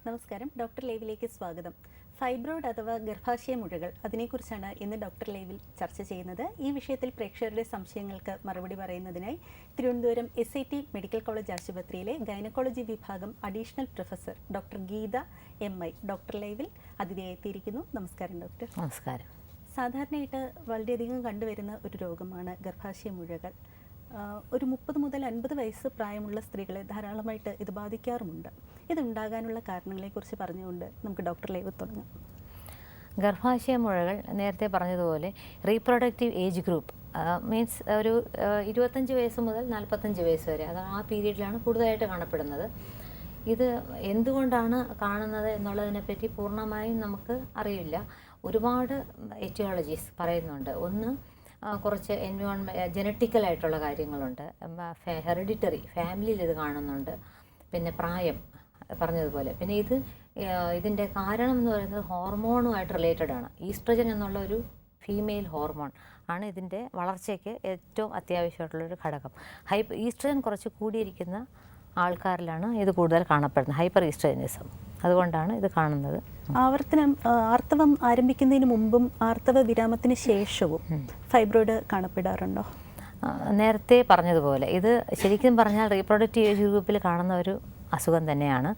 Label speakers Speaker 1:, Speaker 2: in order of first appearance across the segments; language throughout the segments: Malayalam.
Speaker 1: നമസ്കാരം. ഡോക്ടർ ലൈവിലേക്ക് സ്വാഗതം. ഫൈബ്രോയിഡ് അഥവാ ഗർഭാശയ മുഴകൾ, അതിനെക്കുറിച്ചാണ് ഇന്ന് ഡോക്ടർ ലൈവിൽ ചർച്ച ചെയ്യുന്നത്. ഈ വിഷയത്തിൽ പ്രേക്ഷകരുടെ സംശയങ്ങൾക്ക് മറുപടി പറയുന്നതിനായി തിരുവനന്തപുരം SIT മെഡിക്കൽ കോളേജ് ആശുപത്രിയിലെ ഗൈനക്കോളജി വിഭാഗം additional professor doctor Geetha MI doctor ലൈവിൽ അതിഥിയായി എത്തിയിരിക്കുന്നു. നമസ്കാരം ഡോക്ടർ.
Speaker 2: നമസ്കാരം.
Speaker 1: സാധാരണയായിട്ട് വളരെയധികം കണ്ടുവരുന്ന ഒരു രോഗമാണ് ഗർഭാശയ മുഴകൾ. ഒരു 30 മുതൽ 50 വയസ്സ് പ്രായമുള്ള സ്ത്രീകളെ ധാരാളമായിട്ട് ഇത് ബാധിക്കാറുമുണ്ട്. ഇതുണ്ടാകാനുള്ള കാരണങ്ങളെക്കുറിച്ച് പറഞ്ഞുകൊണ്ട് നമുക്ക് ഡോക്ടർ ലൈവ് തുടങ്ങാം.
Speaker 2: ഗർഭാശയ മുഴകൾ നേരത്തെ പറഞ്ഞതുപോലെ റീപ്രൊഡക്റ്റീവ് ഏജ് ഗ്രൂപ്പ് മീൻസ് ഒരു 25 വയസ്സ് മുതൽ 45 വയസ്സ് വരെ, അത് ആ പീരീഡിലാണ് കൂടുതലായിട്ട് കാണപ്പെടുന്നത്. ഇത് എന്തുകൊണ്ടാണ് കാണുന്നത് എന്നുള്ളതിനെപ്പറ്റി പൂർണ്ണമായും നമുക്ക് അറിയില്ല. ഒരുപാട് എറ്റിയോളജീസ് പറയുന്നുണ്ട്. ഒന്ന്, കുറച്ച് ജനറ്റിക്കലായിട്ടുള്ള കാര്യങ്ങളുണ്ട്, ഹെറിഡിറ്ററി ഫാമിലിയിൽ ഇത് കാണുന്നുണ്ട്, പിന്നെ പ്രായം പറഞ്ഞതുപോലെ. പിന്നെ ഇതിൻ്റെ കാരണം എന്ന് പറയുന്നത് ഹോർമോണുമായിട്ട് റിലേറ്റഡ് ആണ്. ഈസ്ട്രജൻ എന്നുള്ള ഒരു ഫീമെയിൽ ഹോർമോൺ ആണ് ഇതിൻ്റെ വളർച്ചയ്ക്ക് ഏറ്റവും അത്യാവശ്യമായിട്ടുള്ളൊരു ഘടകം. ഈസ്ട്രജൻ കുറച്ച് കൂടിയിരിക്കുന്ന ആൾക്കാരിലാണ് ഇത് കൂടുതൽ കാണപ്പെടുന്നത്, ഹൈപ്പർ ഈസ്ട്രജനിസം. അതുകൊണ്ടാണ് ഇത് കാണുന്നത്.
Speaker 1: ആർത്തവം ആരംഭിക്കുന്നതിന് മുമ്പും ആർത്തവ വിരാമത്തിന് ശേഷവും ഫൈബ്രോയിഡ് കാണപ്പെടാറുണ്ടോ?
Speaker 2: നേരത്തെ പറഞ്ഞതുപോലെ ഇത് ശരിക്കും പറഞ്ഞാൽ റീപ്രൊഡക്റ്റീവ് ഏജ് ഗ്രൂപ്പിൽ കാണുന്ന ഒരു അസുഖം തന്നെയാണ്.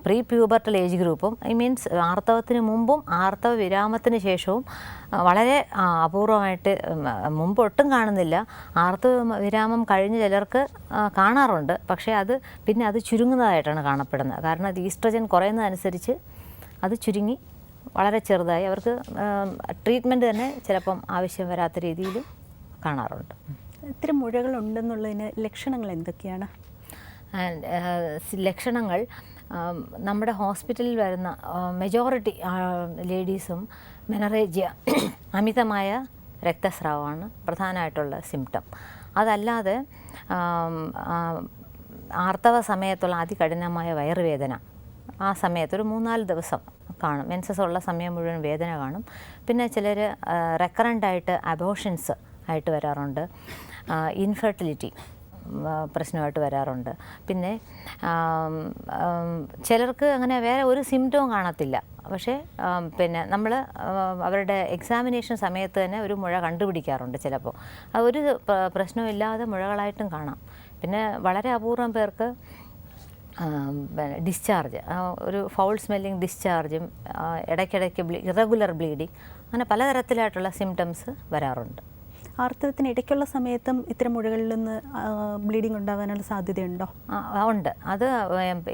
Speaker 2: പ്രീ പ്യൂബർട്ടൽ ഏജ് ഗ്രൂപ്പും മീൻസ് ആർത്തവത്തിന് മുമ്പും ആർത്തവ വിരാമത്തിന് ശേഷവും വളരെ അപൂർവമായിട്ട്, മുമ്പ് ഒട്ടും കാണുന്നില്ല. ആർത്തവ വിരാമം കഴിഞ്ഞ് ചിലർക്ക് കാണാറുണ്ട്, പക്ഷേ പിന്നെ അത് ചുരുങ്ങുന്നതായിട്ടാണ് കാണപ്പെടുന്നത്. കാരണം അത് ഈസ്ട്രജൻ കുറയുന്നതനുസരിച്ച് അത് ചുരുങ്ങി വളരെ ചെറുതായി അവർക്ക് ട്രീറ്റ്മെൻറ്റ് തന്നെ ചിലപ്പം ആവശ്യം വരാത്ത രീതിയിൽ കാണാറുണ്ട്.
Speaker 1: ഇത്തരം മുഴകൾ ഉണ്ടെന്നുള്ളതിന് ലക്ഷണങ്ങൾ എന്തൊക്കെയാണ്?
Speaker 2: ലക്ഷണങ്ങൾ നമ്മുടെ ഹോസ്പിറ്റലിൽ വരുന്ന മെജോറിറ്റി ലേഡീസും മെനറേജിയ, അമിതമായ രക്തസ്രാവമാണ് പ്രധാനമായിട്ടുള്ള സിംറ്റം. അതല്ലാതെ ആർത്തവ സമയത്തുള്ള അതികഠിനമായ വയറുവേദന, ആ സമയത്ത് ഒരു 3-4 ദിവസം കാണും. മെൻസസ് ഉള്ള സമയം മുഴുവൻ വേദന കാണും. പിന്നെ ചിലർ റെക്കറൻ്റായിട്ട് അബോർഷൻസ് ആയിട്ട് വരാറുണ്ട്, ഇൻഫെർട്ടിലിറ്റി പ്രശ്നമായിട്ട് വരാറുണ്ട്. പിന്നെ ചിലർക്ക് അങ്ങനെ വേറെ ഒരു സിംറ്റവും കാണത്തില്ല, പക്ഷേ പിന്നെ നമ്മൾ അവരുടെ എക്സാമിനേഷൻ സമയത്ത് തന്നെ ഒരു മുഴ കണ്ടുപിടിക്കാറുണ്ട്. ചിലപ്പോൾ ഒരു പ്രശ്നമില്ലാതെ മുഴകളായിട്ടും കാണാം. പിന്നെ വളരെ അപൂർവം പേർക്ക് ഡിസ്ചാർജ്, ഒരു ഫൗൾ സ്മെല്ലിങ് ഡിസ്ചാർജും ഇടയ്ക്കിടയ്ക്ക് ഇറഗുലർ ബ്ലീഡിങ്, അങ്ങനെ പലതരത്തിലായിട്ടുള്ള സിംറ്റംസ് വരാറുണ്ട്.
Speaker 1: ആർത്തവത്തിന് ഇടയ്ക്കുള്ള സമയത്തും ഇത്തരം മുഴകളിൽ നിന്ന് ബ്ലീഡിങ് ഉണ്ടാകാനുള്ള സാധ്യതയുണ്ടോ?
Speaker 2: ഉണ്ട്. അത്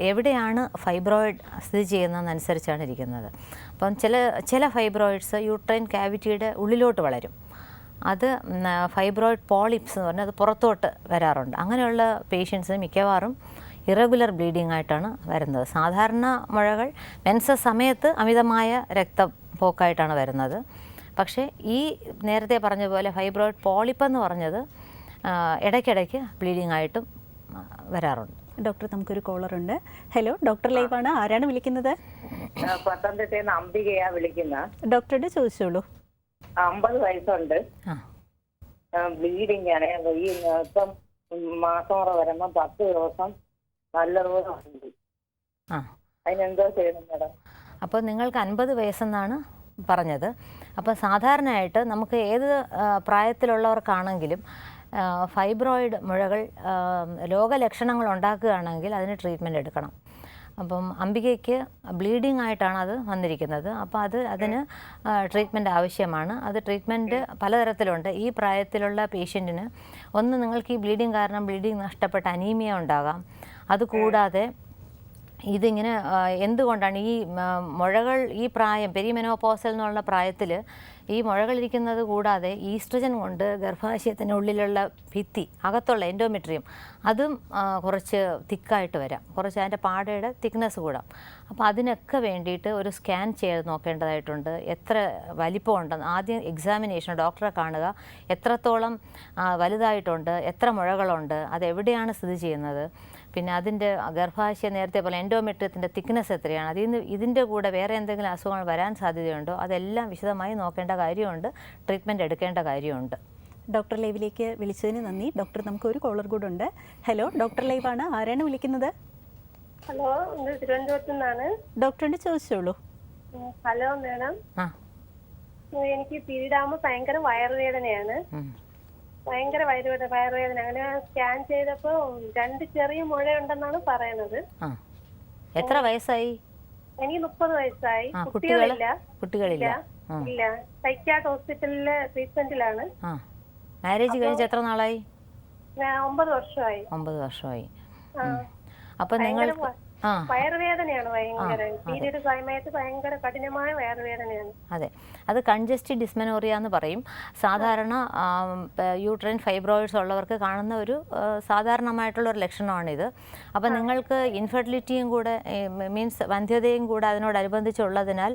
Speaker 2: എവിടെയാണ് ഫൈബ്രോയിഡ് സ്ഥിതി ചെയ്യുന്നതെന്നനുസരിച്ചാണ് ഇരിക്കുന്നത്. അപ്പം ചില ഫൈബ്രോയിഡ്സ് യൂട്രൈൻ ക്യാവിറ്റിയുടെ ഉള്ളിലോട്ട് വളരും. അത് ഫൈബ്രോയിഡ് പോളിപ്സ് എന്ന് പറഞ്ഞാൽ അത് പുറത്തോട്ട് വരാറുണ്ട്. അങ്ങനെയുള്ള പേഷ്യൻസിന് മിക്കവാറും ഇറഗുലർ ബ്ലീഡിംഗ് ആയിട്ടാണ് വരുന്നത്. സാധാരണ മുഴകൾ മെൻസസ് സമയത്ത് അമിതമായ രക്തപ്പോക്കായിട്ടാണ് വരുന്നത്. പക്ഷേ ഈ നേരത്തെ പറഞ്ഞ പോലെ ഫൈബ്രോയിഡ് പോളിപ്പെന്ന് പറഞ്ഞത് ഇടയ്ക്കിടയ്ക്ക് ബ്ലീഡിംഗ് ആയിട്ടും വരാറുണ്ട്.
Speaker 1: ഡോക്ടർ, നമുക്കൊരു കോളറുണ്ട്. ഹലോ, ഡോക്ടർ ലൈവാണ്. ആരാണ് വിളിക്കുന്നത്?
Speaker 3: പത്തനംതിട്ടയിൽ അംബികയാ വിളിക്കുന്നത്.
Speaker 1: ഡോക്ടറോട് ചോദിച്ചോളൂ.
Speaker 3: 50 വയസ്സുണ്ട്, ബ്ലീഡിംഗ് ആണ്. ഈ ഇപ്പം മാസമുറ വരുമ്പോൾ 10 ദിവസം നല്ലതുപോലെ ഉണ്ട്. അതിനെന്തോ ചെയ്യണം മേഡം?
Speaker 2: അപ്പോൾ നിങ്ങൾക്ക് 50 വയസ്സെന്നാണ് പറഞ്ഞത്. അപ്പോൾ സാധാരണയായിട്ട് നമുക്ക് ഏത് പ്രായത്തിലുള്ളവർക്കാണെങ്കിലും ഫൈബ്രോയിഡ് മുഴകൾ രോഗലക്ഷണങ്ങൾ ഉണ്ടാക്കുകയാണെങ്കിൽ അതിന് ട്രീറ്റ്മെൻറ്റ് എടുക്കണം. അപ്പം അംബികയ്ക്ക് ബ്ലീഡിംഗ് ആയിട്ടാണ് അത് വന്നിരിക്കുന്നത്. അപ്പോൾ അതിന് ട്രീറ്റ്മെൻറ്റ് ആവശ്യമാണ്. അത് ട്രീറ്റ്മെൻറ്റ് പലതരത്തിലുണ്ട്. ഈ പ്രായത്തിലുള്ള പേഷ്യൻറ്റിന് ഒന്ന്, നിങ്ങൾക്ക് ഈ ബ്ലീഡിംഗ് കാരണം ബ്ലീഡിംഗ് നഷ്ടപ്പെട്ട അനീമിയ ഉണ്ടാകാം. അതുകൂടാതെ ഇതിങ്ങനെ എന്തുകൊണ്ടാണ് ഈ മുഴകൾ ഈ പ്രായം പെരിമെനോപോസൽ എന്നുള്ള പ്രായത്തിൽ ഈ മുഴകളിരിക്കുന്നത് കൂടാതെ ഈസ്ട്രജൻ കൊണ്ട് ഗർഭാശയത്തിനുള്ളിലുള്ള ഭിത്തി, അകത്തുള്ള എൻഡോമെട്രിയം, അതും കുറച്ച് തിക്കായിട്ട് വരാം. കുറച്ച് അതിൻ്റെ പാടയുടെ തിക്നെസ് കൂടാം. അപ്പോൾ അതിനൊക്കെ വേണ്ടിയിട്ട് ഒരു സ്കാൻ ചെയ്ത് നോക്കേണ്ടതായിട്ടുണ്ട്. എത്ര വലിപ്പമുണ്ടെന്ന് ആദ്യം എക്സാമിനേഷൻ, ഡോക്ടറെ കാണുക, എത്രത്തോളം വലുതായിട്ടുണ്ട്, എത്ര മുഴകളുണ്ട്, അതെവിടെയാണ് സ്ഥിതി ചെയ്യുന്നത്, പിന്നെ അതിൻ്റെ ഗർഭാശയ നേരത്തെ പോലെ എൻഡോമെട്രിയത്തിൻ്റെ തിക്നെസ് എത്രയാണ്, ഇതിൻ്റെ കൂടെ വേറെ എന്തെങ്കിലും അസുഖങ്ങൾ വരാൻ സാധ്യതയുണ്ടോ, അതെല്ലാം വിശദമായി നോക്കേണ്ട കാര്യമുണ്ട്. ട്രീറ്റ്മെൻറ്റ് എടുക്കേണ്ട കാര്യമുണ്ട്.
Speaker 1: ഡോക്ടർ ലൈവിലേക്ക് വിളിച്ചതിന് നന്ദി. ഡോക്ടർ, നമുക്ക് ഒരു കോളർ കൂടെ ഉണ്ട്. ഹലോ, ഡോക്ടർ ലൈവാണ്. ആരാണ് വിളിക്കുന്നത്?
Speaker 4: ഹലോ, ഇത് തിരുവനന്തപുരത്ത് നിന്നാണ്.
Speaker 1: ഡോക്ടറിനോട് ചോദിച്ചോളൂ.
Speaker 4: ഹലോ മാഡം,
Speaker 2: ആ
Speaker 4: എനിക്ക് പീരീഡാകുമ്പോൾ ഭയങ്കര വയറുവേദനയാണ്. ഭയങ്കര വയറുവേദന. അങ്ങനെ സ്കാൻ ചെയ്തപ്പോൾ 2 ചെറിയ മുഴയുണ്ടെന്നാണ് പറയുന്നത്.
Speaker 2: ആ എത്ര വയസ്സായി?
Speaker 4: എനിക്ക് 30 വയസ്സായി.
Speaker 2: കുട്ടികളില്ല?
Speaker 4: ഇല്ല. സൈക്യാട്ട് ഹോസ്പിറ്റലിലെ ട്രീറ്റ്മെന്റിലാണ്.
Speaker 2: ആ മാരേജ് കഴിച്ച് എത്ര നാളായി?
Speaker 4: 9 വർഷമായി.
Speaker 2: 9 വർഷമായി.
Speaker 4: ആ.
Speaker 2: അപ്പം നിങ്ങൾ
Speaker 4: വയറുവേദനയാണ് ഭയങ്കര. പീരീഡ് സമയത്ത് ഭയങ്കര കഠിനമായ വയറുവേദനയാണ്.
Speaker 2: അതെ, അത് കൺജസ്റ്റീവ് ഡിസ്മെനോറിയ എന്ന് പറയും. സാധാരണ യൂട്രൈൻ ഫൈബ്രോയിഡ്സ് ഉള്ളവർക്ക് കാണുന്ന ഒരു സാധാരണമായിട്ടുള്ളൊരു ലക്ഷണമാണിത്. അപ്പം നിങ്ങൾക്ക് ഇൻഫെർട്ടിലിറ്റിയും കൂടെ മീൻസ് വന്ധ്യതയും കൂടെ അതിനോടനുബന്ധിച്ചുള്ളതിനാൽ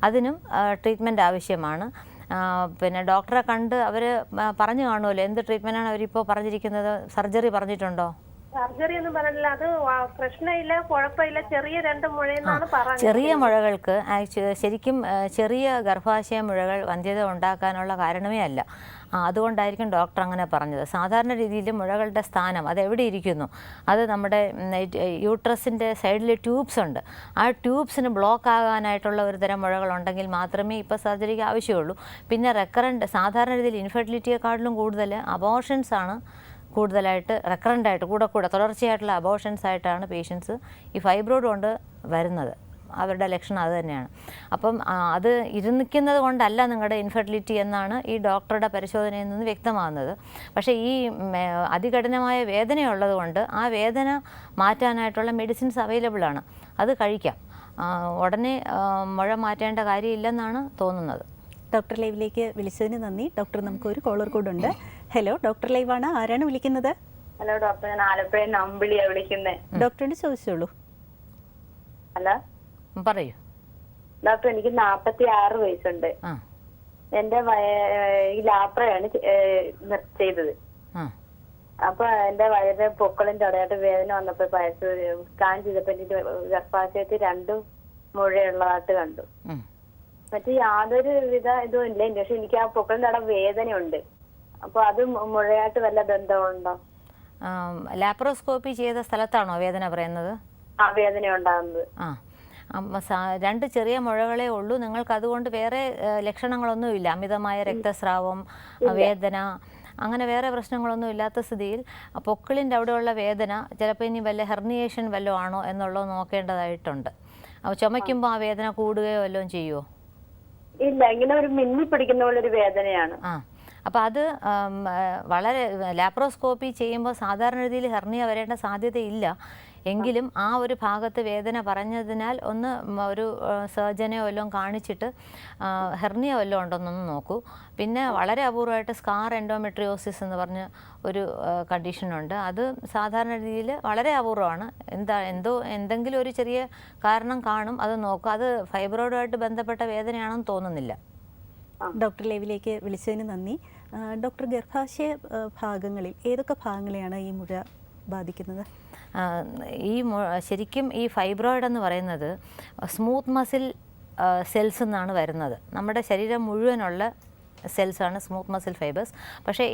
Speaker 2: അതിനും ട്രീറ്റ്മെൻറ്റ് ആവശ്യമാണ്. പിന്നെ ഡോക്ടറെ കണ്ട് അവർ പറഞ്ഞു കാണുമല്ലോ എന്ത് ട്രീറ്റ്മെൻറ്റാണ് അവരിപ്പോൾ പറഞ്ഞിരിക്കുന്നത്? സർജറി പറഞ്ഞിട്ടുണ്ടോ?
Speaker 4: സർജറി ഒന്നും പറഞ്ഞില്ല. അത് പ്രശ്നമില്ല, കുഴപ്പമില്ല, ചെറിയ 2 മുഴയെന്നാണ് പറഞ്ഞത്.
Speaker 2: ചെറിയ മുഴകൾക്ക് ശരിക്കും ചെറിയ ഗർഭാശയ മുഴകൾ വന്ധ്യത ഉണ്ടാക്കാനുള്ള കാരണമേ അല്ല. അതുകൊണ്ടായിരിക്കും ഡോക്ടർ അങ്ങനെ പറഞ്ഞത്. സാധാരണ രീതിയിൽ മുഴകളുടെ സ്ഥാനം അത് എവിടെ ഇരിക്കുന്നു? അത് നമ്മുടെ യൂട്രസിൻ്റെ സൈഡിൽ ട്യൂബ്സ് ഉണ്ട്. ആ ട്യൂബ്സിന് ബ്ലോക്ക് ആകാനായിട്ടുള്ള ഒരു തരം മുഴകളുണ്ടെങ്കിൽ മാത്രമേ ഇപ്പോൾ സർജറിക്ക് ആവശ്യമുള്ളൂ. പിന്നെ റെക്കറൻറ്റ് സാധാരണ രീതിയിൽ ഇൻഫെർട്ടിലിറ്റിയെക്കാട്ടിലും കൂടുതൽ അബോർഷൻസ് ആണ് കൂടുതലായിട്ട് റെക്കറൻ്റായിട്ട് കൂടെ തുടർച്ചയായിട്ടുള്ള അബോർഷൻസ് ആയിട്ടാണ് പേഷ്യൻസ് ഈ ഫൈബ്രോയിഡ് കൊണ്ട് വരുന്നത്. അവരുടെ ലക്ഷണം അത് തന്നെയാണ്. അപ്പം അത് ഇരുന്നിക്കുന്നത് കൊണ്ടല്ല നിങ്ങളുടെ ഇൻഫെർട്ടിലിറ്റി എന്നാണ് ഈ ഡോക്ടറുടെ പരിശോധനയിൽ നിന്ന് വ്യക്തമാകുന്നത്. പക്ഷേ ഈ അതികഠിനമായ വേദനയുള്ളത് കൊണ്ട് ആ വേദന മാറ്റാനായിട്ടുള്ള മെഡിസിൻസ് അവൈലബിൾ ആണ്. അത് കഴിക്കാം. ഉടനെ മുഴ മാറ്റേണ്ട കാര്യമില്ലെന്നാണ് തോന്നുന്നത്.
Speaker 1: ഡോക്ടർ ലൈവിലേക്ക് വിളിച്ചതിന് നന്ദി. ഡോക്ടർ, നമുക്കൊരു കോളർ കൂടുണ്ട്. ഹലോ, ഡോക്ടർ ലൈവാണ്. ആരാണ് വിളിക്കുന്നത്?
Speaker 3: ഹലോ ഡോക്ടർ, ഞാൻ ആലപ്പുഴ നമ്പിളിയാ വിളിക്കുന്നത്.
Speaker 1: ഡോക്ടറിനോട് ചോദിച്ചോളൂ.
Speaker 3: ഹലോ
Speaker 2: പറയൂ
Speaker 3: ഡോക്ടർ, എനിക്ക് 46 വയസ്സുണ്ട്. എന്റെ ലാപ്രയാണ് ചെയ്തത്. അപ്പൊ എന്റെ വയറ് പൊക്കളിന്റെ അടയായിട്ട് വേദന വന്നപ്പോ സ്കാൻ ചെയ്തപ്പോ എനിക്ക് ഗർഭാശയത്തിൽ 2 മുഴയുള്ളതായിട്ട് കണ്ടു. മറ്റേ യാതൊരു വിധ ഇതും ഇല്ല. പക്ഷെ എനിക്ക് ആ പൊക്കളിന്റെ അവിടെ വേദനയുണ്ട്. അപ്പൊ അത് മുഴയായിട്ട് വല്ല ബന്ധമുണ്ടോ?
Speaker 2: ലാപ്രോസ്കോപ്പി ചെയ്ത സ്ഥലത്താണോ വേദന പറയുന്നത്?
Speaker 3: ആ വേദന ഉണ്ടാകുന്നത്.
Speaker 2: 2 ചെറിയ മുഴകളേ ഉള്ളൂ. നിങ്ങൾക്ക് അതുകൊണ്ട് വേറെ ലക്ഷണങ്ങളൊന്നുമില്ല? അമിതമായ രക്തസ്രാവം, വേദന, അങ്ങനെ വേറെ പ്രശ്നങ്ങളൊന്നും ഇല്ലാത്ത സ്ഥിതിയിൽ പൊക്കിളിൻ്റെ അവിടെയുള്ള വേദന ചിലപ്പോൾ ഇനി വല്ല ഹെർണിയേഷൻ വല്ലതും ആണോ എന്നുള്ളത് നോക്കേണ്ടതായിട്ടുണ്ട്. അപ്പോൾ ചുമയ്ക്കുമ്പോൾ ആ വേദന കൂടുകയോ വല്ലതും ചെയ്യുമോ?
Speaker 3: ഇല്ല, ഇങ്ങനെ ഒരു മിന്നി പിടിക്കുന്ന പോലെ ഒരു വേദനയാണ്.
Speaker 2: അപ്പോൾ അത് വളരെ ലാപ്രോസ്കോപ്പി ചെയ്യുമ്പോൾ സാധാരണ രീതിയിൽ ഹെർണിയ വരേണ്ട സാധ്യതയില്ല. എങ്കിലും ആ ഒരു ഭാഗത്ത് വേദന പറഞ്ഞതിനാൽ ഒന്ന് ഒരു സർജനെ വല്ലതും കാണിച്ചിട്ട് ഹെർണിയ വല്ലതും ഉണ്ടോയെന്നൊന്ന് നോക്കൂ. പിന്നെ വളരെ അപൂർവമായിട്ട് സ്കാർ എൻഡോമെട്രിയോസിസ് എന്ന് പറഞ്ഞ ഒരു കണ്ടീഷനുണ്ട്. അത് സാധാരണ രീതിയിൽ വളരെ അപൂർവമാണ്. എന്തെങ്കിലും ഒരു ചെറിയ കാരണം കാണും, അത് നോക്കും. അത് ഫൈബ്രോയിഡുമായിട്ട് ബന്ധപ്പെട്ട വേദനയാണെന്ന് തോന്നുന്നില്ല.
Speaker 1: ഡോക്ടർ ലൈവിലേക്ക് വിളിച്ചതിന് നന്ദി. ഡോക്ടർ, ഗർഭാശയ ഭാഗങ്ങളിൽ ഏതൊക്കെ ഭാഗങ്ങളെയാണ് ഈ മുഴ ബാധിക്കുന്നത്?
Speaker 2: ശരിക്കും ഈ ഫൈബ്രോയിഡ് എന്ന് പറയുന്നത് സ്മൂത്ത് മസിൽ സെൽസ് എന്നാണ് വരുന്നത്. നമ്മുടെ ശരീരം മുഴുവനുള്ള സെൽസാണ് സ്മൂത്ത് മസിൽ ഫൈബേഴ്സ്. പക്ഷേ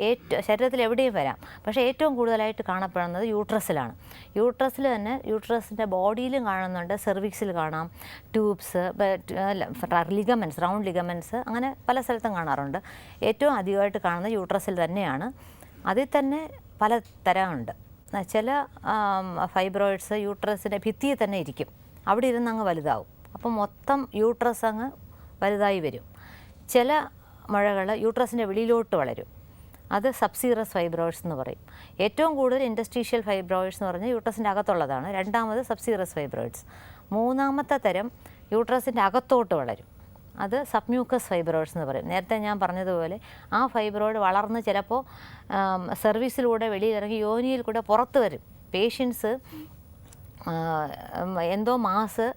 Speaker 2: ശരീരത്തിൽ എവിടെയും വരാം. പക്ഷേ ഏറ്റവും കൂടുതലായിട്ട് കാണപ്പെടുന്നത് യൂട്രസിലാണ്. യൂട്രസിൽ തന്നെ യൂട്രസിൻ്റെ ബോഡിയിലും കാണുന്നുണ്ട്, സെർവിക്സിൽ കാണാം, ട്യൂബ്സ്, ലിഗമെൻറ്റ്സ്, റൗണ്ട് ലിഗമെൻറ്റ്സ്, അങ്ങനെ പല സ്ഥലത്തും കാണാറുണ്ട്. ഏറ്റവും അധികമായിട്ട് കാണുന്നത് യൂട്രസിൽ തന്നെയാണ്. അതിൽ തന്നെ പല തരമുണ്ട്. ചില ഫൈബ്രോയിഡ്സ് യൂട്രസിൻ്റെ ഭിത്തിയിൽ തന്നെ ഇരിക്കും, അവിടെ ഇരുന്ന് അങ്ങ് വലുതാവും. അപ്പോൾ മൊത്തം യൂട്രസ് അങ്ങ് വലുതായി വരും. ചില മുഴകൾ യൂട്രസിൻ്റെ വെളിയിലോട്ട് വളരും, അത് സബ്സീറസ് ഫൈബ്രോയിഡ്സ് എന്ന് പറയും. ഏറ്റവും കൂടുതൽ ഇൻഡസ്ട്രീഷ്യൽ ഫൈബ്രോയിഡ്സ് എന്ന് പറഞ്ഞാൽ യൂട്രസിൻ്റെ അകത്തുള്ളതാണ്. രണ്ടാമത് സബ്സീറസ് ഫൈബ്രോയിഡ്സ്. മൂന്നാമത്തെ തരം യൂട്രസിൻ്റെ അകത്തോട്ട് വളരും, അത് സബ്മ്യൂക്കസ് ഫൈബ്രോയിഡ്സ് എന്ന് പറയും. നേരത്തെ ഞാൻ പറഞ്ഞതുപോലെ ആ ഫൈബ്രോയിഡ് വളർന്ന് ചിലപ്പോൾ സർവീസിലൂടെ വെളിയിലിറങ്ങി യോനിയിൽ കൂടെ പുറത്ത് വരും. പേഷ്യൻസ് എന്തോ മാസ്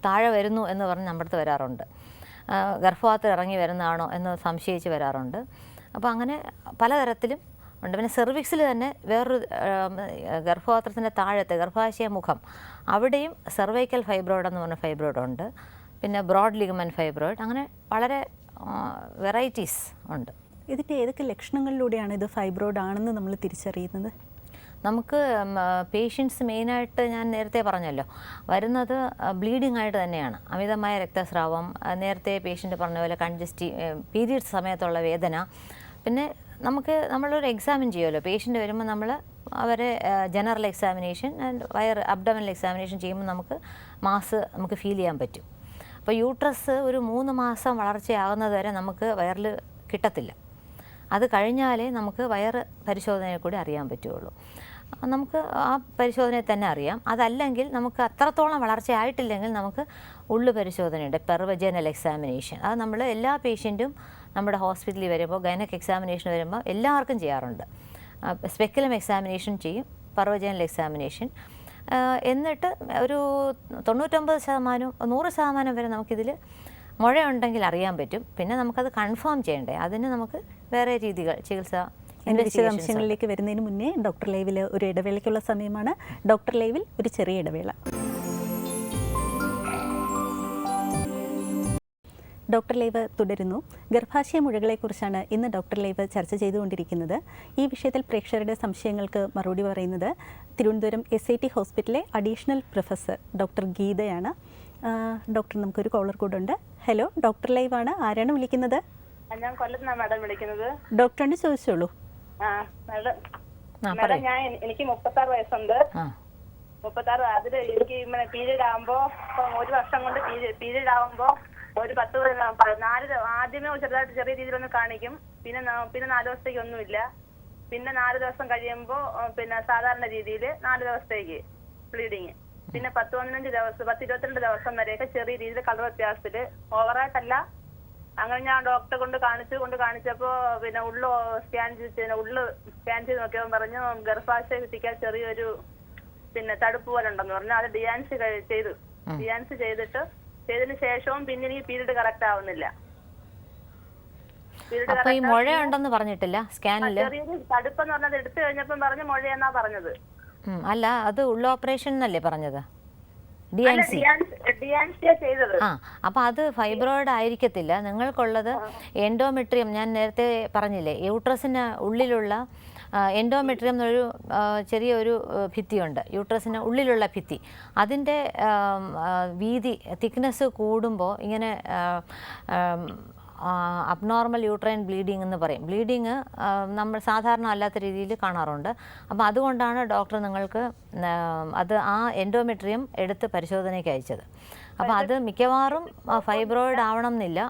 Speaker 2: താഴെ വരുന്നു എന്ന് പറഞ്ഞ് നമ്മുടെ അടുത്ത് വരാറുണ്ട്. ഗർഭപാത്രം ഇറങ്ങി വരുന്നതാണോ എന്ന് സംശയിച്ച് വരാറുണ്ട്. അപ്പോൾ അങ്ങനെ പലതരത്തിലും ഉണ്ട്. പിന്നെ സെർവിക്സിൽ തന്നെ വേറൊരു ഗർഭപാത്രത്തിൻ്റെ താഴത്തെ ഗർഭാശയ മുഖം, അവിടെയും സെർവൈക്കൽ ഫൈബ്രോയിഡ് എന്ന് പറഞ്ഞ ഫൈബ്രോയിഡ് ഉണ്ട്. പിന്നെ ബ്രോഡ് ലിഗമെൻറ്റ് ഫൈബ്രോയിഡ്, അങ്ങനെ വളരെ വെറൈറ്റീസ് ഉണ്ട്.
Speaker 1: ഇതിൻ്റെ ഏതൊക്കെ ലക്ഷണങ്ങളിലൂടെയാണ് ഇത് ഫൈബ്രോയിഡ് ആണെന്ന് നമ്മൾ തിരിച്ചറിയുന്നത്?
Speaker 2: നമുക്ക് പേഷ്യൻസ് മെയിനായിട്ട് ഞാൻ നേരത്തെ പറഞ്ഞല്ലോ വരുന്നത് ബ്ലീഡിംഗ് ആയിട്ട് തന്നെയാണ്. അമിതമായ രക്തസ്രാവം, നേരത്തെ പേഷ്യൻ്റ് പറഞ്ഞ പോലെ പീരിയഡ്സ് സമയത്തുള്ള വേദന. പിന്നെ നമ്മളൊരു എക്സാമിൻ ചെയ്യുമല്ലോ പേഷ്യൻ്റ് വരുമ്പോൾ നമ്മൾ അവരെ general examination and abdominal examination ചെയ്യുമ്പോൾ നമുക്ക് ഫീൽ ചെയ്യാൻ പറ്റും. അപ്പോൾ യൂട്രസ് ഒരു 3 മാസം വളർച്ചയാകുന്നത് വരെ നമുക്ക് വയറിൽ കിട്ടത്തില്ല. അത് കഴിഞ്ഞാലേ നമുക്ക് വയറ് പരിശോധനയിൽ കൂടി അറിയാൻ പറ്റുള്ളൂ. നമുക്ക് ആ പരിശോധനയിൽ തന്നെ അറിയാം. അതല്ലെങ്കിൽ നമുക്ക് അത്രത്തോളം വളർച്ചയായിട്ടില്ലെങ്കിൽ നമുക്ക് ഉള്ളു പരിശോധനയുണ്ട്, പെർവജനൽ എക്സാമിനേഷൻ. അത് നമ്മൾ എല്ലാ പേഷ്യൻറ്റും നമ്മുടെ ഹോസ്പിറ്റലിൽ വരുമ്പോൾ ഗൈനക് എക്സാമിനേഷൻ വരുമ്പോൾ എല്ലാവർക്കും ചെയ്യാറുണ്ട്. സ്പെക്കുലം എക്സാമിനേഷൻ ചെയ്യും, പെർവജനൽ എക്സാമിനേഷൻ. എന്നിട്ട് ഒരു 99%, 100% വരെ നമുക്കിതിൽ മുഴയുണ്ടെങ്കിൽ അറിയാൻ പറ്റും. പിന്നെ നമുക്കത് കൺഫേം ചെയ്യണ്ടേ, അതിന് നമുക്ക് വേറെ രീതികൾ ചികിത്സ.
Speaker 1: വിശദാംശങ്ങളിലേക്ക് വരുന്നതിന് മുന്നേ ഡോക്ടർ ലൈവിൽ ഒരു ഇടവേളയ്ക്കുള്ള സമയമാണ്. ഡോക്ടർ ലൈവിൽ ഒരു ചെറിയ ഇടവേള. ഡോക്ടർ ലൈവ് തുടരുന്നു. ഗർഭാശയ മുഴകളെക്കുറിച്ചാണ് ഇന്ന് ഡോക്ടർ ലൈവ് ചർച്ച ചെയ്തുകൊണ്ടിരിക്കുന്നത്. ഈ വിഷയത്തിൽ പ്രേക്ഷകരുടെ സംശയങ്ങൾക്ക് മറുപടി പറയുന്നത് തിരുവനന്തപുരം SIT ഹോസ്പിറ്റലിലെ അഡീഷണൽ പ്രൊഫസർ ഡോക്ടർ ഗീതയാണ്. ഡോക്ടർ, നമുക്കൊരു കോളർ കൂടെ ഉണ്ട്. ഹലോ, ഡോക്ടർ ലൈവാണ്. ആരാണ് വിളിക്കുന്നത്?
Speaker 5: ഞാൻ കൊല്ലത്തുനിന്നാണ് മാഡം വിളിക്കുന്നത്.
Speaker 1: ഡോക്ടറിന് ചോദിച്ചോളൂ.
Speaker 5: എനിക്ക് 36 വയസ്സുണ്ട്. 36. അതിൽ എനിക്ക് പീരീഡ് ആകുമ്പോ ഒരു വർഷം കൊണ്ട് പീരീഡ് ആകുമ്പോ ഒരു 4 ആദ്യമേ ചെറുതായിട്ട് ചെറിയ രീതിയിലൊന്ന് കാണിക്കും. പിന്നെ 4 ദിവസത്തേക്ക് ഒന്നുമില്ല. പിന്നെ 4 ദിവസം കഴിയുമ്പോൾ പിന്നെ സാധാരണ രീതിയിൽ 4 ദിവസത്തേക്ക് ബ്ലീഡിങ്. പിന്നെ 10-15 ദിവസം 10-22 ദിവസം വരെയൊക്കെ ചെറിയ രീതിയിൽ കളർ വ്യത്യാസത്തില്, ഓവറായിട്ടല്ല. അങ്ങനെ ഞാൻ ഡോക്ടറെ കൊണ്ട് കാണിച്ചപ്പോ പിന്നെ ഉള്ളു സ്കാൻ ചെയ്ത് നോക്കിയപ്പോൾ പറഞ്ഞു ഗർഭാശയ ഭിത്തിക്കാൻ ചെറിയൊരു പിന്നെ തടുപ്പ് പോലെ ഉണ്ടെന്ന് പറഞ്ഞു. അത് ഡിയാൻസ് ചെയ്തതിന് ശേഷവും പിന്നെ എനിക്ക് പീരീഡ് കറക്റ്റ് ആവുന്നില്ല.
Speaker 2: മുഴയുണ്ടെന്ന് പറഞ്ഞിട്ടില്ല സ്കാനിൽ.
Speaker 5: ചെറിയൊരു തടുപ്പെന്ന് പറഞ്ഞത് എടുത്തു കഴിഞ്ഞപ്പം പറഞ്ഞു മുഴയെന്നാ പറഞ്ഞത്.
Speaker 2: അല്ല, അത് ഉള്ള ഓപ്പറേഷൻ എന്നല്ലേ പറഞ്ഞത്? അപ്പൊ അത് ഫൈബ്രോയിഡ് ആയിരിക്കത്തില്ല. നിങ്ങൾക്കുള്ളത് എൻഡോമെട്രിയം. ഞാൻ നേരത്തെ പറഞ്ഞില്ലേ, യൂട്രസിന് ഉള്ളിലുള്ള എൻഡോമെട്രിയം എന്നൊരു ചെറിയൊരു ഭിത്തിയുണ്ട്, യൂട്രസിന് ഉള്ളിലുള്ള ഭിത്തി. അതിൻ്റെ വീതി തിക്നെസ് കൂടുമ്പോൾ ഇങ്ങനെ അബ്നോർമൽ യൂട്രൈൻ ബ്ലീഡിംഗ് എന്ന് പറയും. ബ്ലീഡിങ് നമ്മൾ സാധാരണ അല്ലാത്ത രീതിയിൽ കാണാറുണ്ട്. അപ്പോൾ അതുകൊണ്ടാണ് ഡോക്ടർ നിങ്ങൾക്ക് ആ എൻഡോമെട്രിയം എടുത്ത് പരിശോധനയ്ക്ക് അയച്ചത്. അപ്പോൾ അത് മിക്കവാറും ഫൈബ്രോയിഡ് ആവണം എന്നില്ല,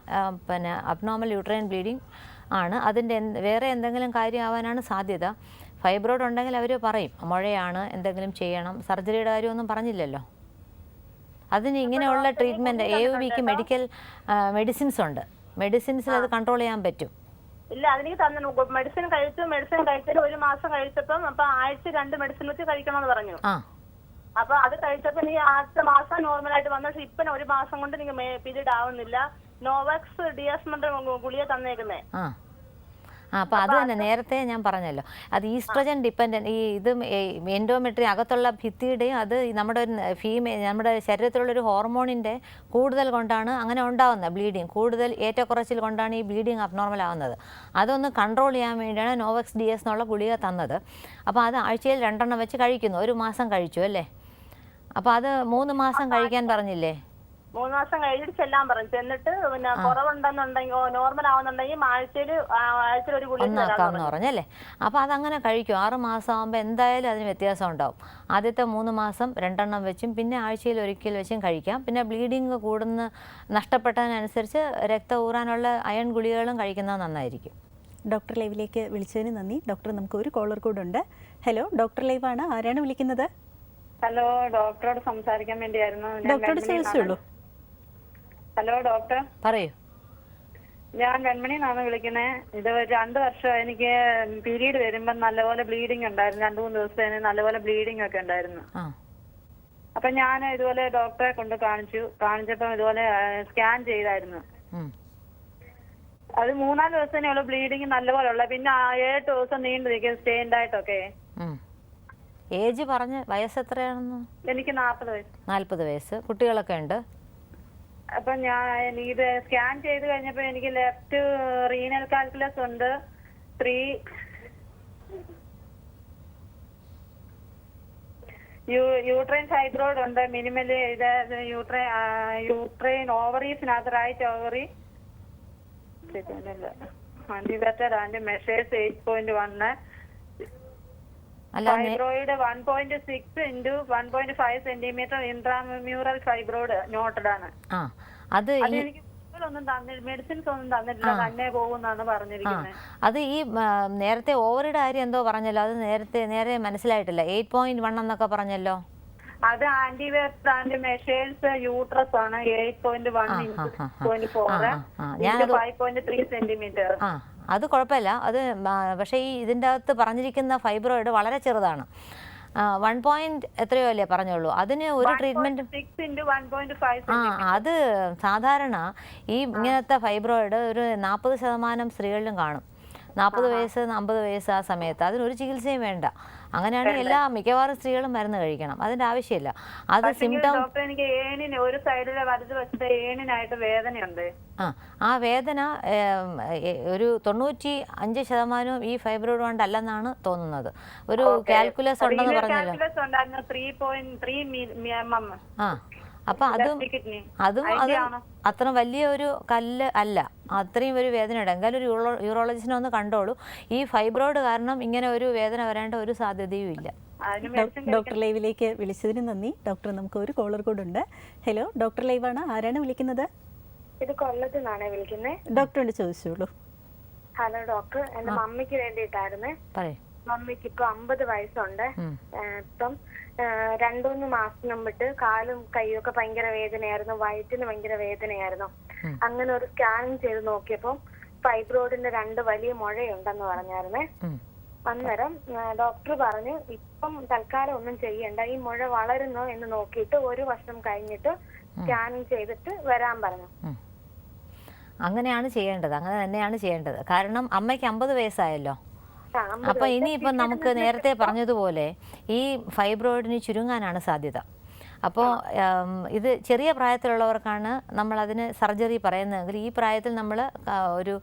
Speaker 2: പിന്നെ അബ്നോർമൽ യൂട്രൈൻ ബ്ലീഡിംഗ് ആണ്. അതിൻ്റെ വേറെ എന്തെങ്കിലും കാര്യമാവാനാണ് സാധ്യത. ഫൈബ്രോയിഡ് ഉണ്ടെങ്കിൽ അവർ പറയും മുഴയാണ്, എന്തെങ്കിലും ചെയ്യണം. സർജറിയുടെ കാര്യമൊന്നും പറഞ്ഞില്ലല്ലോ. അതിന് ഇങ്ങനെയുള്ള ട്രീറ്റ്മെൻറ്റ് AUVക്ക് മെഡിസിൻസ് ഉണ്ട്. മെഡിസിൻസിൽ അത് കൺട്രോൾ ചെയ്യാൻ പറ്റും.
Speaker 5: ഇല്ല, അതിലേക്ക് തന്നെ മെഡിസിൻ കഴിച്ചത് 1 മാസം കഴിച്ചപ്പം ആഴ്ച 2 മെഡിസിൻ വെച്ച് കഴിക്കണമെന്ന് പറഞ്ഞു. അപ്പൊ അത് കഴിച്ചപ്പോ നീ ആദ്യത്തെ മാസം നോർമലായിട്ട് വന്നു. പക്ഷെ ഇപ്പൊ 1 മാസം കൊണ്ട് നിങ്ങൾ പീരീഡ് ആവുന്നില്ല. നോവാക്സ് ഡിയാസ്മന്റെ ഗുളിക തന്നേക്കുന്നേ.
Speaker 2: അപ്പോൾ അത് തന്നെ നേരത്തെ ഞാൻ പറഞ്ഞല്ലോ, അത് ഈസ്ട്രജൻ ഡിപ്പെൻഡൻറ്റ്. ഇത് എൻഡോമെട്രി അകത്തുള്ള ഭിത്തിയുടെയും അത് നമ്മുടെ ശരീരത്തിലുള്ളൊരു ഹോർമോണിൻ്റെ കൂടുതൽ കൊണ്ടാണ് അങ്ങനെ ഉണ്ടാകുന്നത്. ബ്ലീഡിങ് കൂടുതൽ ഏറ്റക്കുറച്ചിൽ കൊണ്ടാണ് ഈ ബ്ലീഡിങ് അബ്നോർമൽ ആവുന്നത്. അതൊന്ന് കൺട്രോൾ ചെയ്യാൻ വേണ്ടിയാണ് നോവക്സ് DS എന്നുള്ള ഗുളിക തന്നത്. അപ്പോൾ അത് ആഴ്ചയിൽ 2 എണ്ണം വെച്ച് കഴിക്കുന്നു. 1 മാസം കഴിച്ചു അല്ലേ? അപ്പോൾ അത് 3 മാസം കഴിക്കാൻ പറഞ്ഞില്ലേ?
Speaker 5: 3 മാസം കഴിഞ്ഞിട്ട് ചെല്ലാൻ പറഞ്ഞു. ചെന്നിട്ട് പിന്നെ കുറവുണ്ടെന്നുണ്ടെങ്കിൽ നോർമൽ ആവുന്നുണ്ടെങ്കിൽ ആഴ്ചയിൽ 1 ഗുളിക
Speaker 2: ഒന്നാക്കാമെന്ന് പറഞ്ഞല്ലേ. അപ്പോൾ അതങ്ങനെ കഴിക്കും. 6 മാസം ആകുമ്പോൾ എന്തായാലും അതിന് വ്യത്യാസം ഉണ്ടാവും. ആദ്യത്തെ 3 മാസം 2 എണ്ണം വെച്ചും പിന്നെ ആഴ്ചയിൽ 1 വെച്ചും കഴിക്കാം. പിന്നെ ബ്ലീഡിങ് നഷ്ടപ്പെട്ടതിനനുസരിച്ച് രക്തം ഊറാനുള്ള അയൺ ഗുളികകളും കഴിക്കുന്നത് നന്നായിരിക്കും.
Speaker 1: ഡോക്ടർ ലൈവിലേക്ക് വിളിച്ചതിന് നന്ദി. ഡോക്ടർ, നമുക്ക് ഒരു കോളർ കൂടെ ഉണ്ട്. ഹലോ, ഡോക്ടർ ലൈവാണ്. ആരാണ് വിളിക്കുന്നത്?
Speaker 5: ഹലോ, ഡോക്ടറോട് സംസാരിക്കാൻ വേണ്ടിയായിരുന്നു.
Speaker 1: ഡോക്ടറോട് ചോദിച്ചോളൂ.
Speaker 5: ഹലോ ഡോക്ടർ,
Speaker 2: പറയൂ.
Speaker 5: ഞാൻ വെൺമണിന്നാണ് വിളിക്കുന്നത്. ഇത് 2 വർഷം എനിക്ക് പീരീഡ് വരുമ്പോ നല്ലപോലെ ബ്ലീഡിങ് ഉണ്ടായിരുന്നു. 2-3 ദിവസത്തേന് നല്ലപോലെ ബ്ലീഡിങ് ഒക്കെ ഉണ്ടായിരുന്നു. അപ്പൊ ഞാൻ ഇതുപോലെ ഡോക്ടറെ കൊണ്ട് കാണിച്ചപ്പോ ഇതുപോലെ സ്കാൻ ചെയ്തായിരുന്നു. അത് 3-4 ദിവസത്തിനുള്ള ബ്ലീഡിങ് നല്ലപോലെ ഉള്ള. പിന്നെ 7 ദിവസം നീണ്ടു നിൽക്കും സ്റ്റേൻഡ് ആയിട്ടൊക്കെ.
Speaker 2: ഏജ് പറഞ്ഞ് വയസ്സ് എത്രയാണെന്ന്?
Speaker 5: എനിക്ക് 40 വയസ്സ്.
Speaker 2: 40 വയസ്സ്. കുട്ടികളൊക്കെ ഉണ്ട്?
Speaker 5: അപ്പൊ ഞാൻ ഇത് സ്കാൻ ചെയ്ത് കഴിഞ്ഞപ്പോ എനിക്ക് ലെഫ്റ്റ് റീനൽ കാൽക്കുലസ് ഉണ്ട് 3. യൂട്രൈൻ ഫൈബ്രോയിഡ് ഉണ്ട്, മിനിമലി ഇത് യൂട്രൈൻ ഓവറീസിനകത്ത് right ovary undeviated and measures 8.1. Fibroid 1.6 into 1.5 centimetre intramural fibroid noted ആണ്.
Speaker 2: അത്
Speaker 5: എനിക്ക് മെഡിസിൻസ് ഒന്നും തന്നിട്ടില്ല, തന്നെ പോകുന്നാണ് പറഞ്ഞിരിക്കുന്നത്.
Speaker 2: അത് ഈ നേരത്തെ ഓവറിയുടെ കാര്യം എന്തോ പറഞ്ഞല്ലോ, അത് നേരെ മനസ്സിലായിട്ടില്ല. 8.1 എന്നൊക്കെ പറഞ്ഞല്ലോ.
Speaker 5: അത് ആന്റിവേറ്റഡ് ആൻഡ് മെഷേഴ്സ് യൂട്രസ് ആണ് 8.1 into 0.4 into 5.3 സെന്റിമീറ്റർ.
Speaker 2: അത് കുഴപ്പമില്ല. അത് പക്ഷേ ഇതിൻ്റെ അകത്ത് പറഞ്ഞിരിക്കുന്ന ഫൈബ്രോയിഡ് വളരെ ചെറുതാണ്. 1 എത്രയോ അല്ലേ പറഞ്ഞോളൂ. അതിന് ഒരു ട്രീറ്റ്മെന്റ് അത് സാധാരണ ഈ ഇങ്ങനത്തെ ഫൈബ്രോയിഡ് ഒരു 40% സ്ത്രീകളിലും കാണും. 40 വയസ്സ് 50 വയസ്സ് ആ സമയത്ത് അതിനൊരു ചികിത്സയും വേണ്ട. അങ്ങനെയാണെങ്കിൽ എല്ലാ മിക്കവാറും സ്ത്രീകളും മരുന്ന് കഴിക്കണം, അതിന്റെ ആവശ്യമില്ല. അത് സിംറ്റം
Speaker 5: എനിക്ക് ഒരു സൈഡിലെ വലത് വശത്തെ ഏണിനായിട്ട് വേദനയുണ്ട്.
Speaker 2: ആ വേദന ഒരു 95% ഈ ഫൈബ്രോയിഡ് കൊണ്ടല്ലെന്നാണ് തോന്നുന്നത്. ഒരു കാൽക്കുലസ് ഉണ്ടെന്ന് പറഞ്ഞല്ലോ. അപ്പൊ അതും അത്ര വലിയ ഒരു കല്ല് അല്ല, അത്രയും ഒരു വേദന ഉണ്ട്. എന്തായാലും ഒരു യൂറോളജിസ്റ്റിനെ ഒന്ന് കണ്ടോളൂ. ഈ ഫൈബ്രോയിഡ് കാരണം ഇങ്ങനെ ഒരു വേദന വരേണ്ട ഒരു സാധ്യതയും ഇല്ല.
Speaker 1: ഡോക്ടർ ലൈവിലേക്ക് വിളിച്ചതിന് നന്ദി. ഡോക്ടർ, നമുക്ക് ഒരു കോളർ കൂടെ ഉണ്ട്. ഹലോ, ഡോക്ടർ ലൈവാണ്. ആരാണ് വിളിക്കുന്നത്?
Speaker 6: ഇത് കൊല്ലത്ത് നിന്നാണ് വിളിക്കുന്നത്.
Speaker 1: ഡോക്ടറോട് ചോദിച്ചോളൂ.
Speaker 6: ഹലോ ഡോക്ടർ, എന്റെ മമ്മിക്ക് വേണ്ടിയിട്ടായിരുന്നേ. മമ്മിക്ക് ഇപ്പൊ 50 വയസ്സുണ്ട്. ഇപ്പം 2-3 മാസം മുമ്പിട്ട് കാലും കൈയും ഒക്കെ ഭയങ്കര വേദനയായിരുന്നു, വയറ്റിന് ഭയങ്കര വേദനയായിരുന്നു. അങ്ങനെ ഒരു സ്കാനിങ് ചെയ്ത് നോക്കിയപ്പോ ഫൈബ്രോയിഡിന്റെ 2 വലിയ മുഴയുണ്ടെന്ന് പറഞ്ഞായിരുന്നേ. അന്നേരം ഡോക്ടർ പറഞ്ഞു ഇപ്പം തൽക്കാലം ഒന്നും ചെയ്യണ്ട, ഈ മുഴ വളരുന്നോ എന്ന് നോക്കിയിട്ട് 1 വർഷം കഴിഞ്ഞിട്ട് സ്കാനിങ് ചെയ്തിട്ട് വരാൻ പറഞ്ഞു.
Speaker 2: അങ്ങനെയാണ് ചെയ്യേണ്ടത്, അങ്ങനെ തന്നെയാണ് ചെയ്യേണ്ടത്. കാരണം അമ്മയ്ക്ക് 50 വയസ്സായല്ലോ. അപ്പോൾ ഇനിയിപ്പം നമുക്ക് നേരത്തെ പറഞ്ഞതുപോലെ ഈ ഫൈബ്രോയിഡിന് ചുരുങ്ങാനാണ് സാധ്യത. അപ്പോൾ ഇത് ചെറിയ പ്രായത്തിലുള്ളവർക്കാണ് നമ്മളതിന് സർജറി പറയുന്നതെങ്കിൽ ഈ പ്രായത്തിൽ നമ്മൾ ഒരു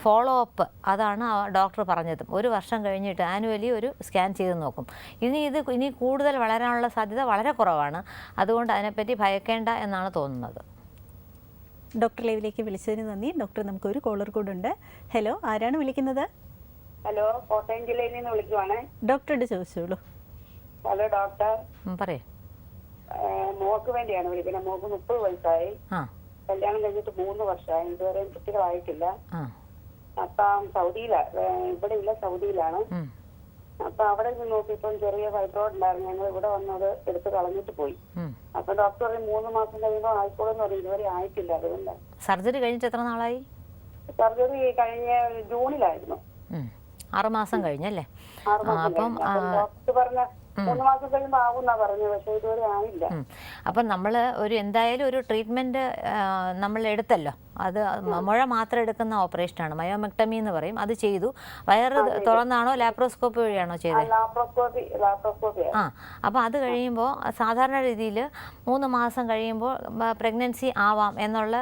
Speaker 2: ഫോളോ അപ്പ് അതാണ് ഡോക്ടർ പറഞ്ഞത്. 1 വർഷം കഴിഞ്ഞിട്ട് ആനുവലി ഒരു സ്കാൻ ചെയ്ത് നോക്കും. ഇനി കൂടുതൽ വളരാനുള്ള സാധ്യത വളരെ കുറവാണ്. അതുകൊണ്ട് അതിനെപ്പറ്റി ഭയക്കേണ്ട എന്നാണ് തോന്നുന്നത്.
Speaker 1: ഡോക്ടർ ലൈവിലേക്ക് വിളിച്ചതിന് നന്ദി. ഡോക്ടർ, നമുക്ക് ഒരു കോളർ കൂടെ ഉണ്ട്. ഹലോ, ആരാണ് വിളിക്കുന്നത്?
Speaker 7: ഹലോ, കോട്ടയം ജില്ലയിൽ നിന്ന് വിളിക്കുവാണ്.
Speaker 1: ഡോക്ടറോട് ചോദിച്ചോളൂ.
Speaker 7: ഹലോ ഡോക്ടർ,
Speaker 2: പറയൂ.
Speaker 7: മോക്ക് വേണ്ടിയാണ് വിളിക്കുന്നത്. മോക്ക് 30 വയസ്സായി. കല്യാണം കഴിഞ്ഞിട്ട് 3 വർഷമായി. ഇതുവരെ കുട്ടികളായിട്ടില്ല. അപ്പം ഇവിടെ ഇല്ല, സൗദിയിലാണ്. അപ്പൊ അവിടെ നോക്കിയപ്പം ചെറിയ ഫൈബ്രോയിഡ് ഉണ്ടായിരുന്നു. ഞങ്ങൾ ഇവിടെ വന്നത് എടുത്ത് കളഞ്ഞിട്ട് പോയി. അപ്പൊ ഡോക്ടർ പറയും 3 മാസം കഴിയുമ്പോൾ ആയിക്കോളെന്ന് പറയും. ഇതുവരെ ആയിട്ടില്ല. അതുകൊണ്ട്
Speaker 2: സർജറി കഴിഞ്ഞിട്ട് എത്ര നാളായി?
Speaker 7: സർജറി കഴിഞ്ഞ ജൂണിലായിരുന്നു.
Speaker 2: 6 മാസം കഴിഞ്ഞല്ലേ?
Speaker 7: അപ്പം ഡോക്ടർ പറഞ്ഞ 3 മാസം കഴിയുമ്പോൾ ആവുന്നാ പറഞ്ഞു. പക്ഷെ ഇതുവരെ ആയില്ല.
Speaker 2: അപ്പം നമ്മൾ എന്തായാലും ഒരു ട്രീറ്റ്മെന്റ് നമ്മൾ എടുത്തല്ലോ. അത് മുഴ മാത്രം എടുക്കുന്ന ഓപ്പറേഷനാണ്, മയോമെക്ടമി എന്ന് പറയും. അത് ചെയ്തു. വയറ് തുറന്നാണോ ലാപ്രോസ്കോപ്പി വഴിയാണോ ചെയ്തത്? അപ്പോൾ അത് കഴിയുമ്പോൾ സാധാരണ രീതിയിൽ 3 മാസം കഴിയുമ്പോൾ പ്രഗ്നൻസി ആവാം എന്നുള്ള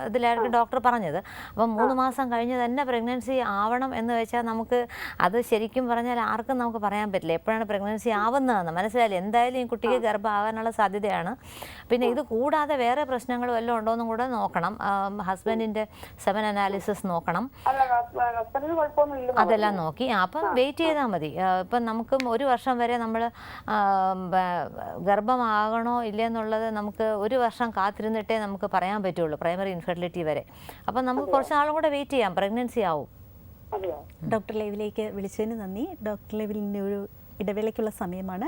Speaker 2: ഇതിലായിരിക്കും ഡോക്ടർ പറഞ്ഞത്. അപ്പം 3 മാസം കഴിഞ്ഞ് തന്നെ പ്രഗ്നൻസി ആവണം എന്ന് വെച്ചാൽ നമുക്ക് അത് ശരിക്കും പറഞ്ഞാൽ ആർക്കും നമുക്ക് പറയാൻ പറ്റില്ല എപ്പോഴാണ് പ്രഗ്നൻസി ആവുന്നതെന്ന്. മനസ്സിലായില്ലേ? എന്തായാലും ഈ കുട്ടിക്ക് ഗർഭമാകാനുള്ള സാധ്യതയാണ്. പിന്നെ ഇത് കൂടാതെ വേറെ പ്രശ്നങ്ങൾ വല്ലതും ഉണ്ടോ എന്നും കൂടെ നോക്കണം. ഹസ്ബൻഡിൻ്റെ സെമൻ അനാലിസിസ് നോക്കണം. അതെല്ലാം നോക്കി അപ്പം വെയിറ്റ് ചെയ്താൽ മതി. ഇപ്പം നമുക്ക് 1 വർഷം വരെ നമ്മൾ ഗർഭമാകണോ ഇല്ലെന്നുള്ളത് നമുക്ക് 1 വർഷം കാത്തിരുന്നിട്ടേ നമുക്ക് പറയാൻ പറ്റുള്ളൂ, പ്രൈമറി ഇൻഫെർട്ടിലിറ്റി വരെ. അപ്പം നമുക്ക് കുറച്ച് നാളും കൂടെ വെയിറ്റ് ചെയ്യാം, പ്രഗ്നൻസി ആവും.
Speaker 1: ഡോക്ടർ ലൈവിലേക്ക് വിളിച്ചതിന് നന്ദി. ഡോക്ടർ ലൈവിൻ്റെ ഒരു ഇടവേളയ്ക്കുള്ള സമയമാണ്.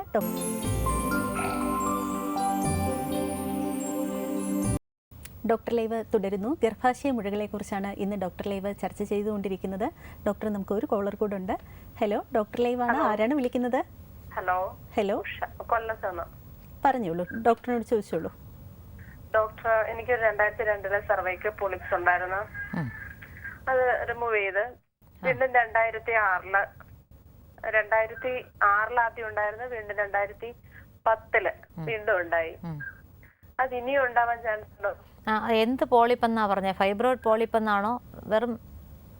Speaker 1: ഡോക്ടർ ലൈവ് തുടരുന്നു. ഗർഭാശയ മുഴകളെക്കുറിച്ചാണ് ഇന്ന് ഡോക്ടർ ലൈവ് ചർച്ച ചെയ്തുകൊണ്ടിരിക്കുന്നത്. ഡോക്ടർ, നമുക്ക് ഒരു കോളർ കൂടെ ഉണ്ട്. ഹലോ, ഡോക്ടർ ലൈവാണ്. ആരാണ് വിളിക്കുന്നത്? ഹലോ,
Speaker 4: കൊല്ലത്താണ്.
Speaker 1: പറഞ്ഞോളൂ, ഡോക്ടറിനോട് ചോദിച്ചോളൂ.
Speaker 4: ഡോക്ടർ, എനിക്ക് 2002 സർവൈക്കൽ പോളിപ്സ് ഉണ്ടായിരുന്നു. അത് റിമൂവ് ചെയ്ത് വീണ്ടും 2006 ആദ്യം ഉണ്ടായിരുന്നു. വീണ്ടും 2010 വീണ്ടും ഉണ്ടായി. അത് ഇനിയും ഉണ്ടാവാൻ ചാൻസ് ഉണ്ടോ?
Speaker 2: എന്ത് പോളിപ്പെന്നാ പറഞ്ഞേ? ഫൈബ്രോയിഡ് പോളിപ്പെന്നാണോ വെറും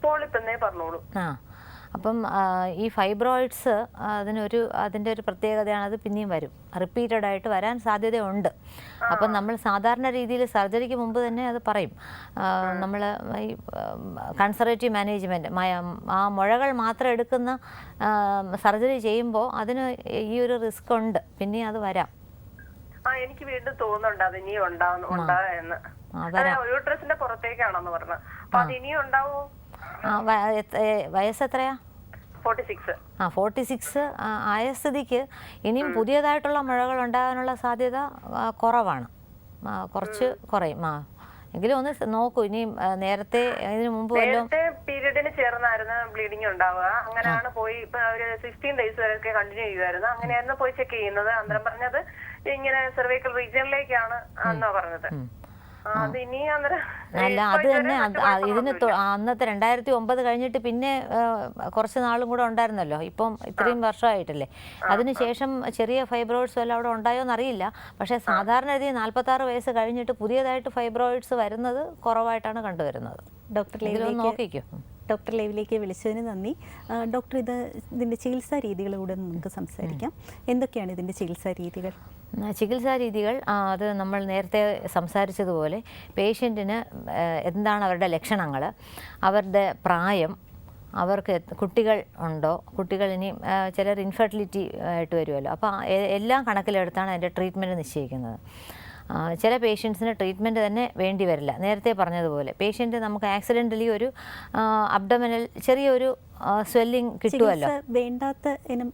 Speaker 4: പോളിപ്പെന്നേ പറഞ്ഞോളൂ.
Speaker 2: അപ്പം ഈ ഫൈബ്രോയിഡ്സ് അതിൻ്റെ ഒരു പ്രത്യേകതയാണ്, അത് പിന്നെയും വരും, റിപ്പീറ്റഡായിട്ട് വരാൻ സാധ്യതയുണ്ട്. അപ്പം നമ്മൾ സാധാരണ രീതിയിൽ സർജറിക്ക് മുമ്പ് തന്നെ അത് പറയും. നമ്മൾ ഈ കൺസർവേറ്റീവ് മാനേജ്മെൻറ്റ്, ആ മുഴകൾ മാത്രം എടുക്കുന്ന സർജറി ചെയ്യുമ്പോൾ അതിന് ഈ ഒരു റിസ്ക് ഉണ്ട്, പിന്നെ അത് വരാം.
Speaker 4: എനിക്ക് വീണ്ടും തോന്നുന്നുണ്ട് അത് ഇനിയും ഉണ്ടാകുമെന്ന്. യൂട്രസിന്റെ പുറത്തേക്കാണെന്ന് പറഞ്ഞു. അപ്പൊ അത് ഇനിയും ഉണ്ടാവോ?
Speaker 2: വയസ്സ് എത്രയാ?
Speaker 4: 46.
Speaker 2: 46 ആയ സ്ഥിതിക്ക് ഇനിയും പുതിയതായിട്ടുള്ള മുഴകൾ ഉണ്ടാകാനുള്ള സാധ്യത കുറവാണ്, കുറച്ച് കുറയും. എങ്കിലും ഒന്ന് നോക്കൂ. ഇനി നേരത്തെ ഇതിനു മുമ്പ്
Speaker 4: പീരീഡിന് ചേർന്നായിരുന്നു ബ്ലീഡിങ് ഉണ്ടാവുക. അങ്ങനെയാണ് പോയി ഒരു 16 days വരെയൊക്കെ കണ്ടിന്യൂ ചെയ്യുമായിരുന്നു. അങ്ങനെയായിരുന്നു പോയി ചെക്ക് ചെയ്യുന്നത്. അന്നേരം പറഞ്ഞത് ഇങ്ങനെ സെർവൈക്കൽ റീജിയനിലേക്കാണ് എന്നാ പറഞ്ഞത്.
Speaker 2: അല്ല, അത് തന്നെ ഇതിന് അന്നത്തെ 2009 കഴിഞ്ഞിട്ട് പിന്നെ കുറച്ച് നാളും കൂടെ ഉണ്ടായിരുന്നല്ലോ. ഇപ്പം ഇത്രയും വർഷമായിട്ടല്ലേ. അതിനുശേഷം ചെറിയ ഫൈബ്രോയിഡ്സ് വല്ല അവിടെ ഉണ്ടായോ എന്നറിയില്ല. പക്ഷേ സാധാരണ രീതി 46 വയസ്സ് കഴിഞ്ഞിട്ട് പുതിയതായിട്ട് ഫൈബ്രോയിഡ്സ് വരുന്നത് കുറവായിട്ടാണ് കണ്ടുവരുന്നത്.
Speaker 1: ഡോക്ടർ ലൈവിലേക്ക് വിളിച്ചതിന് നന്ദി. ഡോക്ടർ, ഇതിൻ്റെ ചികിത്സാ രീതികൾ കൂടെ നമുക്ക് സംസാരിക്കാം. എന്തൊക്കെയാണ് ഇതിൻ്റെ ചികിത്സാ രീതികൾ?
Speaker 2: ചികിത്സാ രീതികൾ അത് നമ്മൾ നേരത്തെ സംസാരിച്ചതുപോലെ പേഷ്യൻറ്റിന് എന്താണ് അവരുടെ ലക്ഷണങ്ങൾ, അവരുടെ പ്രായം, അവർക്ക് കുട്ടികൾ ഉണ്ടോ, കുട്ടികൾ ഇനി ചിലർ ഇൻഫെർട്ടിലിറ്റി ആയിട്ട് വരുമല്ലോ. അപ്പോൾ എല്ലാം കണക്കിലെടുത്താണ് അതിൻ്റെ ട്രീറ്റ്മെൻറ്റ് നിശ്ചയിക്കുന്നത്. ചില പേഷ്യൻസിന് ട്രീറ്റ്മെൻറ്റ് തന്നെ വേണ്ടി വരില്ല. നേരത്തെ പറഞ്ഞതുപോലെ പേഷ്യൻ്റ് നമുക്ക് ആക്സിഡൻ്റലി ഒരു അബ്ഡമിനൽ ചെറിയൊരു സ്വെല്ലിംഗ് കിട്ടുമല്ലോ.
Speaker 1: വേണ്ടാത്ത ഇനം,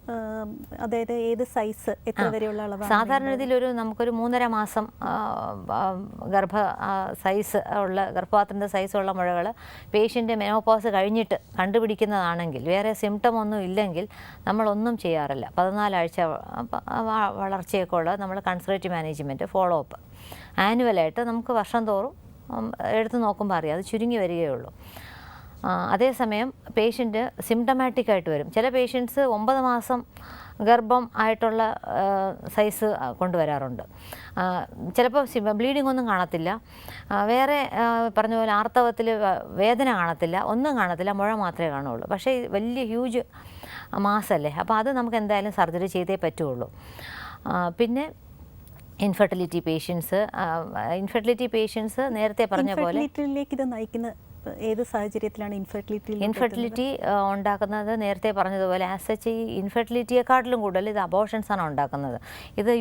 Speaker 1: അതായത് ഏത് സൈസ്, എത്ര വരെയുള്ള അളവ്?
Speaker 2: സാധാരണ രീതിയിൽ നമുക്കൊരു 3.5 മാസം ഗർഭപാത്രത്തിൻ്റെ സൈസുള്ള മുഴകൾ പേഷ്യൻ്റ് മെനോപോസ് കഴിഞ്ഞിട്ട് കണ്ടുപിടിക്കുന്നതാണെങ്കിൽ, വേറെ സിംറ്റം ഒന്നും ഇല്ലെങ്കിൽ നമ്മളൊന്നും ചെയ്യാറില്ല. 14 ആഴ്ച വളർച്ചയൊക്കെ ഉള്ള നമ്മൾ കൺസർവേറ്റീവ് മാനേജ്മെൻറ്റ് ഫോളോ അപ്പ് ആനുവലായിട്ട് നമുക്ക് വർഷം തോറും എടുത്ത് നോക്കുമ്പോൾ അറിയാം, അത് ചുരുങ്ങി വരികയുള്ളൂ. അതേസമയം പേഷ്യൻ്റ് സിംറ്റമാറ്റിക് ആയിട്ട് വരും. ചില പേഷ്യൻസ് 9 മാസം ഗർഭം ആയിട്ടുള്ള സൈസ് കൊണ്ടുവരാറുണ്ട്. ചിലപ്പോൾ ബ്ലീഡിംഗ് ഒന്നും കാണത്തില്ല, വേറെ പറഞ്ഞ പോലെ ആർത്തവത്തിൽ വേദന കാണത്തില്ല, ഒന്നും കാണത്തില്ല, മുഴ മാത്രമേ കാണുള്ളൂ. പക്ഷേ വലിയ ഹ്യൂജ് മാസല്ലേ, അപ്പോൾ അത് നമുക്ക് എന്തായാലും സർജറി ചെയ്തേ പറ്റുള്ളൂ. പിന്നെ ഇൻഫെർട്ടിലിറ്റി പേഷ്യൻസ് നേരത്തെ പറഞ്ഞ പോലെ
Speaker 1: ഇത് നയിക്കുന്ന ഏത് സാഹചര്യത്തിലാണ്
Speaker 2: ഇൻഫെർട്ടിലിറ്റി ഉണ്ടാക്കുന്നത്? നേരത്തെ പറഞ്ഞതുപോലെ ആസ് സച്ച് ഈ ഇൻഫെർട്ടിലിറ്റിയെക്കാട്ടിലും കൂടുതൽ ഇത് അബോർഷൻസാണ് ഉണ്ടാക്കുന്നത്. ഇത്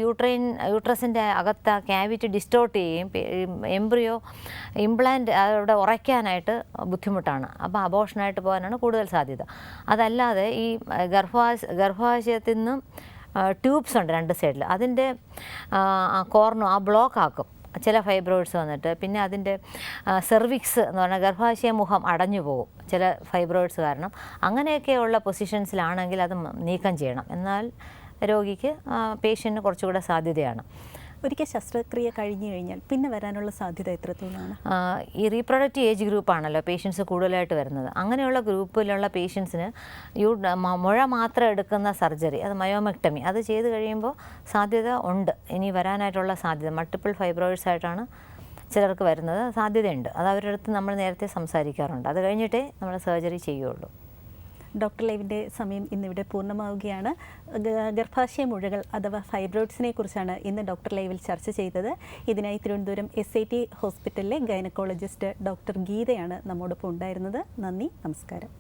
Speaker 2: യൂട്രസിൻ്റെ അകത്ത് ക്യാവിറ്റി ഡിസ്റ്റോർട്ട് ചെയ്യുകയും എംബ്രിയോ ഇംപ്ലാന്റ് അവിടെ ഉറയ്ക്കാനായിട്ട് ബുദ്ധിമുട്ടാണ്. അപ്പോൾ അബോർഷനായിട്ട് പോകാനാണ് കൂടുതൽ സാധ്യത. അതല്ലാതെ ഈ ഗർഭാശയത്തിൽ നിന്നും ട്യൂബ്സ് ഉണ്ട് 2 സൈഡിൽ, അതിൻ്റെ കോർണർ ബ്ലോക്ക് ആക്കും ചില ഫൈബ്രോയിഡ്സ് വന്നിട്ട്. പിന്നെ അതിൻ്റെ സെർവിക്സ് എന്ന് പറഞ്ഞാൽ ഗർഭാശയ മുഖം അടഞ്ഞു പോകും ചില ഫൈബ്രോയിഡ്സ് കാരണം. അങ്ങനെയൊക്കെയുള്ള പൊസിഷൻസിലാണെങ്കിൽ അത് നീക്കം ചെയ്യണം. എന്നാൽ രോഗിക്ക് പേഷ്യൻറ്റിന് കുറച്ചുകൂടെ സാധ്യതയാണ്.
Speaker 1: ഒരിക്കൽ ശസ്ത്രക്രിയ കഴിഞ്ഞു കഴിഞ്ഞാൽ പിന്നെ വരാനുള്ള സാധ്യത എത്രത്തോളമാണ്?
Speaker 2: ഈ റീപ്രൊഡക്റ്റീവ് ഏജ് ഗ്രൂപ്പാണല്ലോ പേഷ്യൻസ് കൂടുതലായിട്ട് വരുന്നത്. അങ്ങനെയുള്ള ഗ്രൂപ്പിലുള്ള പേഷ്യൻസിന് മുഴ മാത്രം എടുക്കുന്ന സർജറി, അത് മയോമെക്ടമി, അത് ചെയ്ത് കഴിയുമ്പോൾ സാധ്യത ഉണ്ട് ഇനി വരാനായിട്ടുള്ള സാധ്യത. മൾട്ടിപ്പിൾ ഫൈബ്രോയിഡ്സ് ആയിട്ടാണ് ചിലർക്ക് വരുന്നത്, സാധ്യതയുണ്ട്. അത് അവരുടെ അടുത്ത് നമ്മൾ നേരത്തെ സംസാരിക്കാറുണ്ട്. അത് കഴിഞ്ഞിട്ടേ നമ്മൾ സർജറി ചെയ്യുള്ളൂ.
Speaker 1: ഡോക്ടർ ലൈവിൻ്റെ സമയം ഇന്നിവിടെ പൂർണ്ണമാവുകയാണ്. ഗർഭാശയ മുഴകൾ അഥവാ ഫൈബ്രോയിഡ്സിനെ കുറിച്ചാണ് ഇന്ന് ഡോക്ടർ ലൈവിൽ ചർച്ച ചെയ്തത്. ഇതിനായി തിരുവനന്തപുരം SIT ഹോസ്പിറ്റലിലെ ഗൈനക്കോളജിസ്റ്റ് ഡോക്ടർ ഗീതയാണ് നമ്മോടൊപ്പം ഉണ്ടായിരുന്നത്. നന്ദി, നമസ്കാരം.